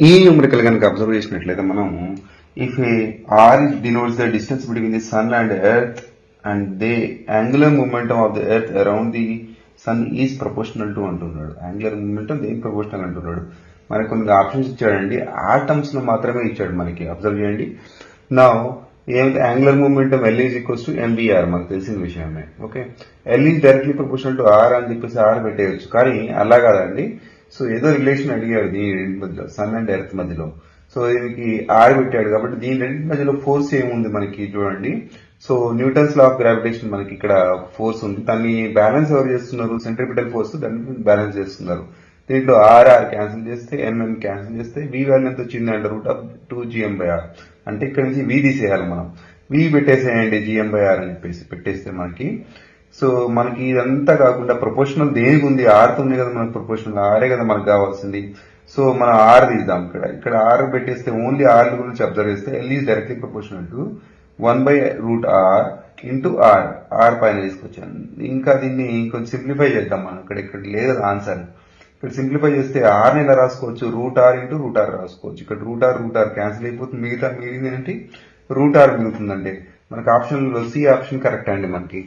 ఈ న్యూమరికల్ కనుక అబ్జర్వ్ చేసినట్లయితే మనం if R denotes the distance between the sun and earth and the angular momentum of the earth around the sun is proportional to అంటున్నాడు. Angular momentum దేనికి proportional అంటున్నాడు. మనకు కొన్ని options ఇచ్చాడండి, ఆ టర్మ్స్ లో మాత్రమే ఇచ్చాడు మనకి. అబ్జర్వ్ చేయండి. నా ఏమైతే angular momentum L is equals to MBR మనకు తెలిసిన విషయమే. Okay, L is directly proportional to R అని చెప్పేసి ఆర్ పెట్టేయచ్చు, కానీ అలా కాదండి. సో ఏదో రిలేషన్ అడిగాడు దీని రెండింటి మధ్యలో, సన్ అండ్ ఎర్త్ మధ్యలో. సో దీనికి ఆర్ పెట్టాడు కాబట్టి దీని రెండింటి మధ్యలో ఫోర్స్ ఏముంది మనకి చూడండి. So Newton's law of gravitation మనకి ఇక్కడ ఫోర్స్ ఉంది, దాన్ని బ్యాలెన్స్ ఎవరు చేస్తున్నారు, సెంట్రిపిటల్ ఫోర్స్ దాన్ని బ్యాలెన్స్ చేస్తున్నారు. దీంట్లో ఆర్ క్యాన్సిల్ చేస్తే ఎన్ఎన్ క్యాన్సిల్ చేస్తే వి వాల్యూ ఎంత వచ్చింది అంటే √2gm/r. అంటే ఇక్కడ నుంచి వి తీసేయాలి మనం. వి పెట్టేసేయండి gm/r అని చెప్పేసి పెట్టేస్తే మనకి. సో మనకి ఇదంతా కాకుండా ప్రపోర్షనల్ దేనికి ఉంది, ఆర్తో ఉంది కదా మనకు ప్రపోర్షనల్, ఆరే కదా మనకు కావాల్సింది. సో మనం ఆర్ తీద్దాం. ఇక్కడ ఆర్ పెట్టేస్తే ఓన్లీ ఆర్ గురించి అబ్జర్వ్ చేస్తే L is directly proportional to 1/√r into R పైన తీసుకొచ్చాను. ఇంకా దీన్ని కొంచెం సింప్లిఫై చేద్దాం మనం. ఇక్కడ లేదు ఆన్సర్. ఇక్కడ సింప్లిఫై చేస్తే ఆర్ని ఎలా రాసుకోవచ్చు, √r ఇంటూ √r రాసుకోవచ్చు. ఇక్కడ √r క్యాన్సిల్ అయిపోతుంది, మిగిలింది ఏంటి √r మిగులుతుందండి. మనకు ఆప్షన్ సి ఆప్షన్ కరెక్ట్ అండి మనకి.